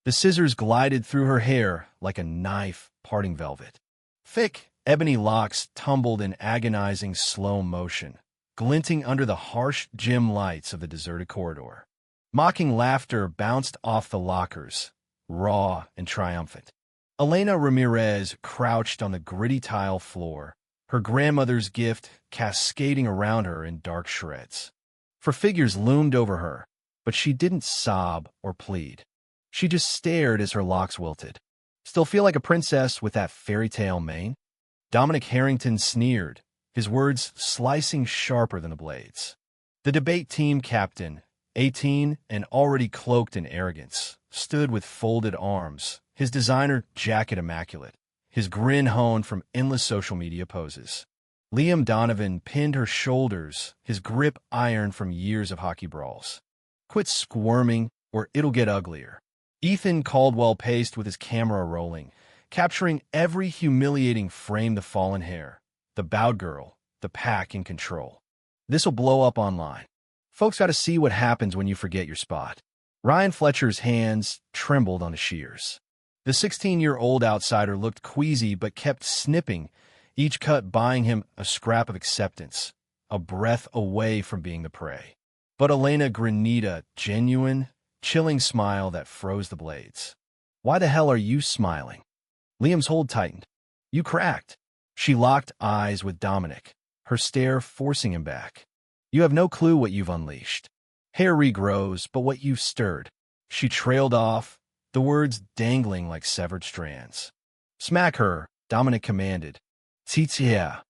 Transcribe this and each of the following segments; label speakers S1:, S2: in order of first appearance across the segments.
S1: The scissors glided through her hair like a knife parting velvet. Thick, ebony locks tumbled in agonizing slow motion, glinting under the harsh gym lights of the deserted corridor. Mocking laughter bounced off the lockers, raw and triumphant. Elena Ramirez crouched on the gritty tile floor, her grandmother's gift cascading around her in dark shreds. Four figures loomed over her, but she didn't sob or plead. She just stared as her locks wilted. Still feel like a princess with that fairy tale mane? Dominic Harrington sneered, his words slicing sharper than the blades. The debate team captain, 18 and already cloaked in arrogance, stood with folded arms, his designer jacket immaculate, his grin honed from endless social media poses. Liam Donovan pinned her shoulders, his grip iron from years of hockey brawls. Quit squirming, or it'll get uglier. Ethan Caldwell paced with his camera rolling, capturing every humiliating frame: the fallen hair, the bowed girl, the pack in control. This'll blow up online. Folks gotta see what happens when you forget your spot. Ryan Fletcher's hands trembled on the shears. The 16-year-old outsider looked queasy but kept snipping, each cut buying him a scrap of acceptance, a breath away from being the prey. But Elena Granita, genuine, chilling smile that froze the blades. Why the hell are you smiling? Liam's hold tightened. You cracked. She locked eyes with Dominic, her stare forcing him back. You have no clue what you've unleashed. Hair regrows, but what you've stirred. She trailed off, the words dangling like severed strands. Smack her, Dominic commanded. Titia.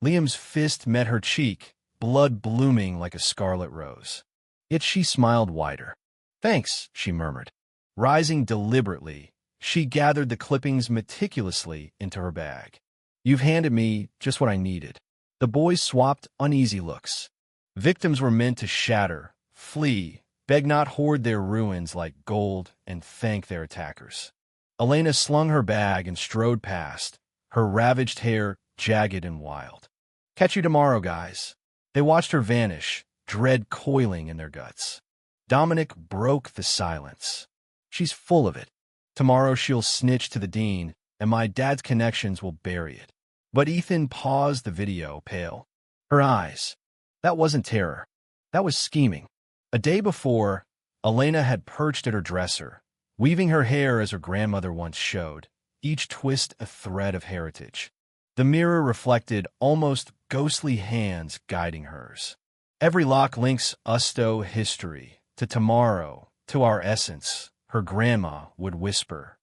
S1: Liam's fist met her cheek, blood blooming like a scarlet rose. Yet she smiled wider. Thanks, she murmured. Rising deliberately, she gathered the clippings meticulously into her bag. You've handed me just what I needed. The boys swapped uneasy looks. Victims were meant to shatter, flee, beg not hoard their ruins like gold, and thank their attackers. Elena slung her bag and strode past, her ravaged hair jagged and wild. Catch you tomorrow, guys. They watched her vanish, dread coiling in their guts. Dominic broke the silence. She's full of it. Tomorrow she'll snitch to the dean, and my dad's connections will bury it. But Ethan paused the video, pale. Her eyes. That wasn't terror. That was scheming. A day before, Elena had perched at her dresser, weaving her hair as her grandmother once showed, each twist a thread of heritage. The mirror reflected almost ghostly hands guiding hers. Every lock links us to history, to tomorrow, to our essence, her grandma would whisper.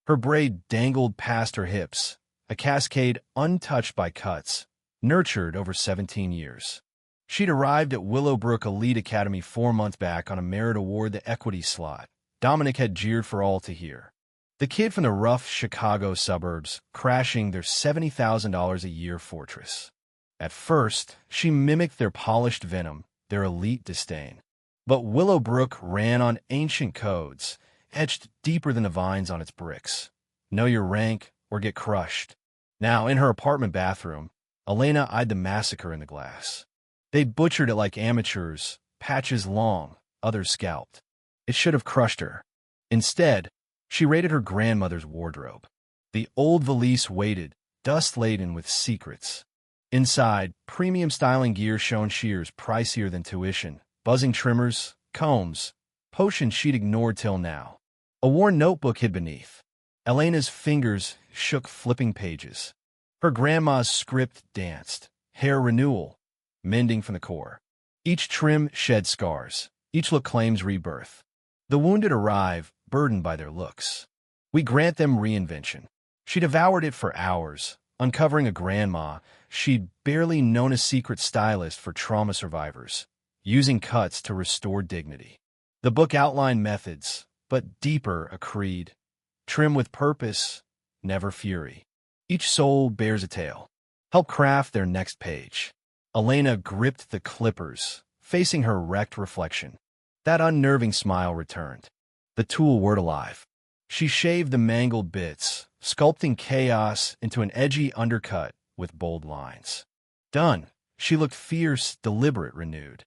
S1: Her braid dangled past her hips, a cascade untouched by cuts, nurtured over 17 years. She'd arrived at Willowbrook Elite Academy 4 months back on a merit award, the equity slot. Dominic had jeered for all to hear. The kid from the rough Chicago suburbs, crashing their $70,000 a year fortress. At first, she mimicked their polished venom, their elite disdain. But Willowbrook ran on ancient codes, etched deeper than the vines on its bricks. Know your rank or get crushed. Now, in her apartment bathroom, Elena eyed the massacre in the glass. They'd butchered it like amateurs, patches long, others scalped. It should have crushed her. Instead, she raided her grandmother's wardrobe. The old valise waited, dust-laden with secrets. Inside, premium styling gear shone shears pricier than tuition, buzzing trimmers, combs, potions she'd ignored till now. A worn notebook hid beneath. Elena's fingers shook flipping pages. Her grandma's script danced. Hair renewal, mending from the core. Each trim shed scars. Each look claims rebirth. The wounded arrive, burdened by their looks. We grant them reinvention. She devoured it for hours, uncovering a grandma she'd barely known, a secret stylist for trauma survivors, using cuts to restore dignity. The book outlined methods, but deeper a creed. Trim with purpose, never fury. Each soul bears a tale. Help craft their next page. Elena gripped the clippers, facing her wrecked reflection. That unnerving smile returned. The tool word alive. She shaved the mangled bits, sculpting chaos into an edgy undercut with bold lines. Done. She looked fierce, deliberate, renewed.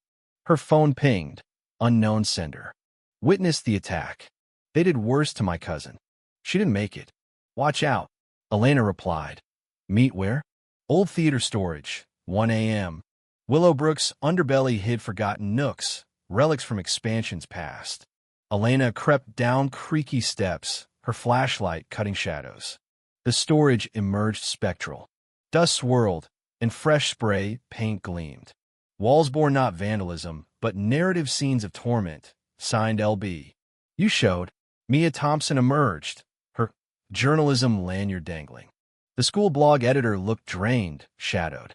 S1: Her phone pinged. Unknown sender. Witnessed the attack. They did worse to my cousin. She didn't make it. Watch out, Elena replied. Meet where? Old theater storage, 1 a.m. Willowbrook's underbelly hid forgotten nooks, relics from expansions past. Elena crept down creaky steps, her flashlight cutting shadows. The storage emerged spectral. Dust swirled, and fresh spray paint gleamed. Walls bore not vandalism, but narrative scenes of torment, signed LB. You showed. Mia Thompson emerged, her journalism lanyard dangling. The school blog editor looked drained, shadowed.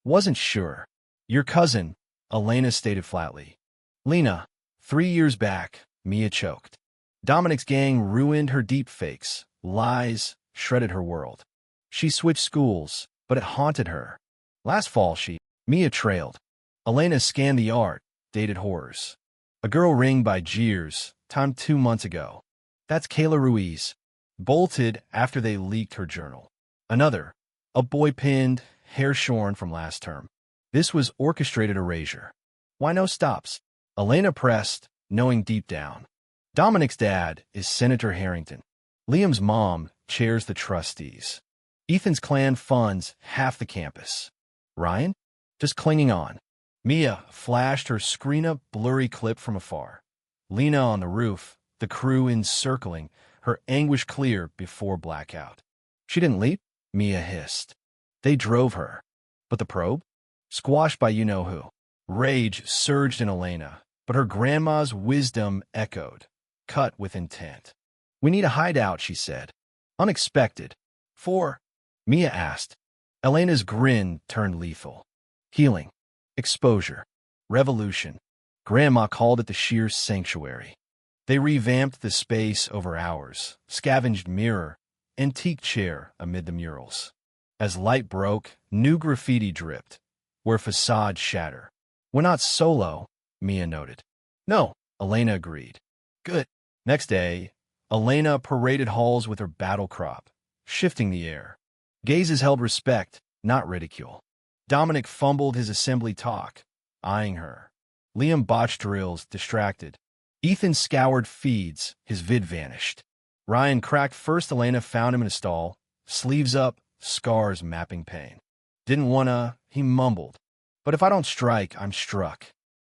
S1: Wasn't sure. Your cousin, Elena stated flatly. Lena, 3 years back, Mia choked. Dominic's gang ruined her deepfakes, lies, shredded her world. She switched schools, but it haunted her. Last fall Mia trailed. Elena scanned the art, dated horrors. A girl ringed by jeers, timed 2 months ago. That's Kayla Ruiz. Bolted after they leaked her journal. Another, a boy pinned, hair shorn from last term. This was orchestrated erasure. Why no stops? Elena pressed, knowing deep down. Dominic's dad is Senator Harrington. Liam's mom chairs the trustees. Ethan's clan funds half the campus. Ryan? Just clinging on. Mia flashed her screen-up blurry clip from afar. Lena on the roof, the crew encircling, her anguish clear before blackout. She didn't leap, Mia hissed. They drove her. But the probe? Squashed by you-know-who. Rage surged in Elena, but her grandma's wisdom echoed, cut with intent. We need a hideout, she said. Unexpected. For? Mia asked. Elena's grin turned lethal. Healing. Exposure. Revolution. Grandma called it the sheer sanctuary. They revamped the space over hours, scavenged mirror, antique chair amid the murals. As light broke, new graffiti dripped, where facades shatter. We're not solo, Mia noted. No, Elena agreed. Good. Next day, Elena paraded halls with her battle crop, shifting the air. Gazes held respect, not ridicule. Dominic fumbled his assembly talk, eyeing her. Liam botched drills, distracted. Ethan scoured feeds, his vid vanished. Ryan cracked first. Elena found him in a stall, sleeves up, scars mapping pain. Didn't wanna, he mumbled. But if I don't strike, I'm struck.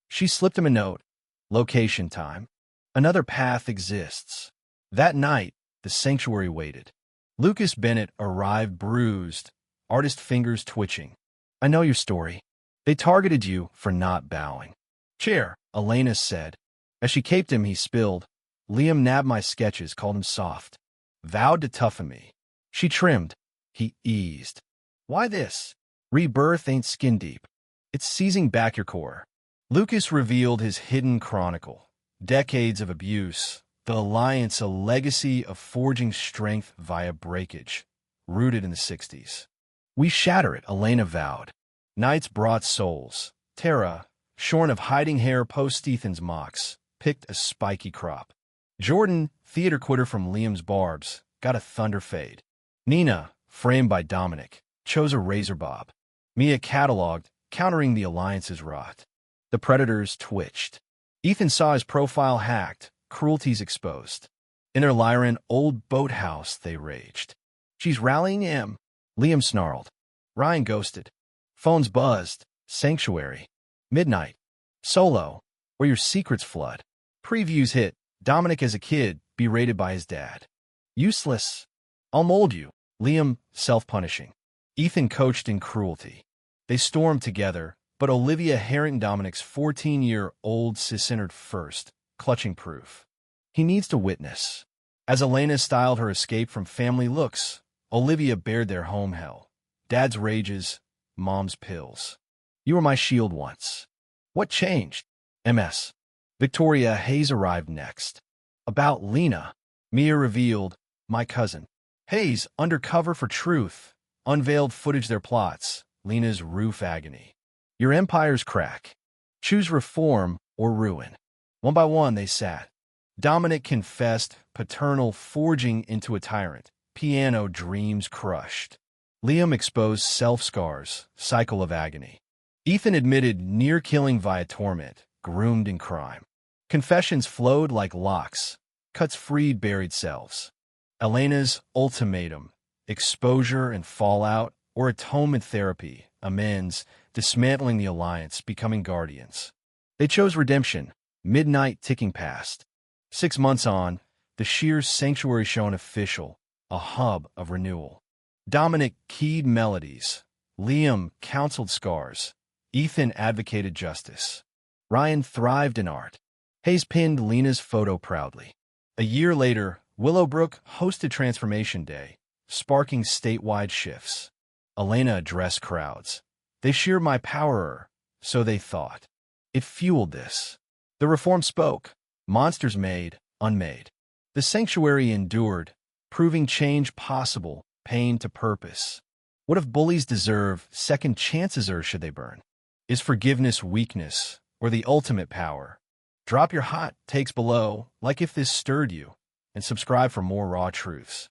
S1: She slipped him a note. Location time. Another path exists. That night, the sanctuary waited. Lucas Bennett arrived bruised, artist fingers twitching. I know your story. They targeted you for not bowing. Chair, Elena said. As she caped him, he spilled. Liam nabbed my sketches, called him soft. Vowed to toughen me. She trimmed. He eased. Why this? Rebirth ain't skin deep. It's seizing back your core. Lucas revealed his hidden chronicle. Decades of abuse. The alliance, a legacy of forging strength via breakage. Rooted in the 60s. We shatter it, Elena vowed. Nights brought souls. Tara, shorn of hiding hair post Ethan's mocks, picked a spiky crop. Jordan, theater quitter from Liam's barbs, got a thunder fade. Nina, framed by Dominic, chose a razor bob. Mia cataloged, countering the alliance's rot. The predators twitched. Ethan saw his profile hacked, cruelties exposed. In their Lyran old boathouse, they raged. She's rallying him, Liam snarled. Ryan ghosted. Phones buzzed. Sanctuary. Midnight. Solo. Where your secrets flood. Previews hit. Dominic as a kid, berated by his dad. Useless. I'll mold you. Liam, self-punishing. Ethan coached in cruelty. They stormed together, but Olivia Harrington, Dominic's 14-year-old, cis-centered first, clutching proof. He needs to witness. As Elena styled her escape from family looks, Olivia bared their home hell. Dad's rages, mom's pills. You were my shield once. What changed? MS. Victoria Hayes arrived next. About Lena, Mia revealed, my cousin. Hayes, undercover for truth, unveiled footage their plots, Lena's roof agony. Your empire's crack. Choose reform or ruin. One by one they sat. Dominic confessed, paternal forging into a tyrant, piano dreams crushed. Liam exposed self-scars, cycle of agony. Ethan admitted near-killing via torment, groomed in crime. Confessions flowed like locks. cuts freed buried selves. Elena's ultimatum, exposure and fallout, or atonement therapy, amends, dismantling the alliance, becoming guardians. They chose redemption, midnight ticking past. 6 months on, the Shear's sanctuary shown official, a hub of renewal. Dominic keyed melodies. Liam counseled scars. Ethan advocated justice. Ryan thrived in art. Hayes pinned Lena's photo proudly. A year later, Willowbrook hosted Transformation Day, sparking statewide shifts. Elena addressed crowds. They shear my power, so they thought. It fueled this. The reform spoke. Monsters made, unmade. The sanctuary endured, proving change possible, pain to purpose. What if bullies deserve second chances, or should they burn? Is forgiveness weakness, or the ultimate power? Drop your hot takes below, like if this stirred you, and subscribe for more raw truths.